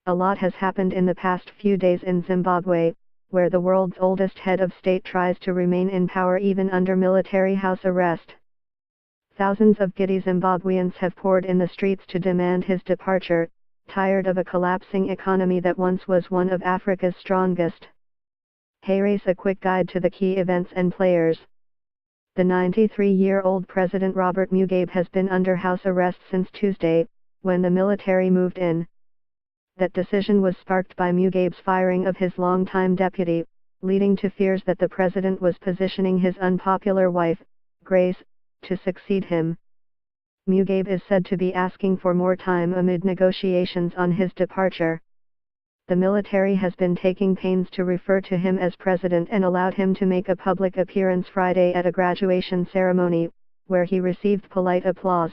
A lot has happened in the past few days in Zimbabwe, where the world's oldest head of state tries to remain in power even under military house arrest. Thousands of giddy Zimbabweans have poured in the streets to demand his departure, tired of a collapsing economy that once was one of Africa's strongest. Here's a quick guide to the key events and players. The 93-year-old President Robert Mugabe has been under house arrest since Tuesday, when the military moved in. That decision was sparked by Mugabe's firing of his longtime deputy, leading to fears that the president was positioning his unpopular wife, Grace, to succeed him. Mugabe is said to be asking for more time amid negotiations on his departure. The military has been taking pains to refer to him as president and allowed him to make a public appearance Friday at a graduation ceremony, where he received polite applause.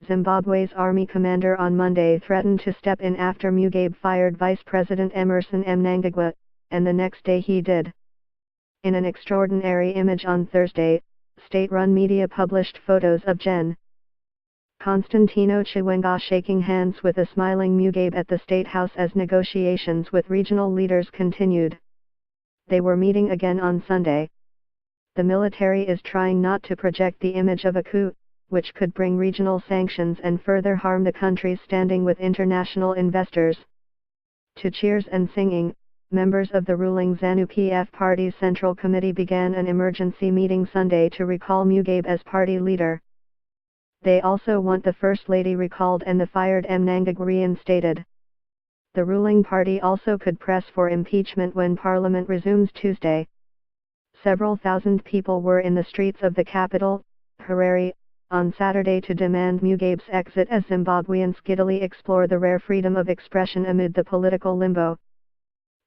Zimbabwe's army commander on Monday threatened to step in after Mugabe fired Vice President Emmerson Mnangagwa, and the next day he did. In an extraordinary image on Thursday, state-run media published photos of Gen. Constantino Chiwenga shaking hands with a smiling Mugabe at the State House as negotiations with regional leaders continued. They were meeting again on Sunday. The military is trying not to project the image of a coup, which could bring regional sanctions and further harm the country's standing with international investors. To cheers and singing, members of the ruling ZANU-PF party's Central Committee began an emergency meeting Sunday to recall Mugabe as party leader. They also want the First Lady recalled and the fired Mnangagwa reinstated. The ruling party also could press for impeachment when Parliament resumes Tuesday. Several thousand people were in the streets of the capital, Harare, on Saturday to demand Mugabe's exit as Zimbabweans giddily explore the rare freedom of expression amid the political limbo.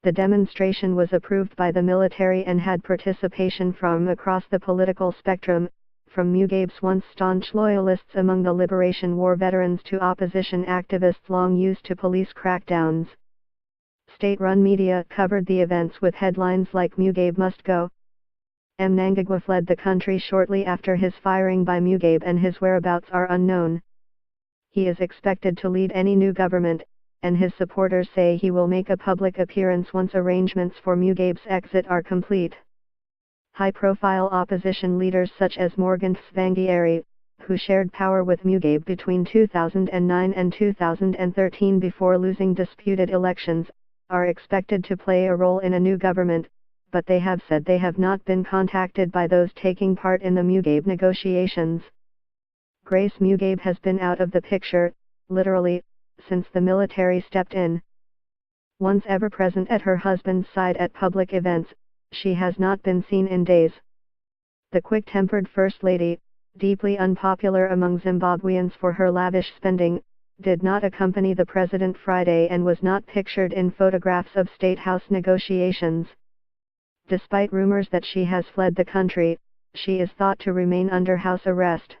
The demonstration was approved by the military and had participation from across the political spectrum, from Mugabe's once staunch loyalists among the Liberation War veterans to opposition activists long used to police crackdowns. State-run media covered the events with headlines like "Mugabe must go." Mnangagwa fled the country shortly after his firing by Mugabe and his whereabouts are unknown. He is expected to lead any new government, and his supporters say he will make a public appearance once arrangements for Mugabe's exit are complete. High-profile opposition leaders such as Morgan Tsvangirai, who shared power with Mugabe between 2009 and 2013 before losing disputed elections, are expected to play a role in a new government, but they have said they have not been contacted by those taking part in the Mugabe negotiations. Grace Mugabe has been out of the picture, literally, since the military stepped in. Once ever present at her husband's side at public events, she has not been seen in days. The quick-tempered First Lady, deeply unpopular among Zimbabweans for her lavish spending, did not accompany the president Friday and was not pictured in photographs of State House negotiations. Despite rumors that she has fled the country, she is thought to remain under house arrest.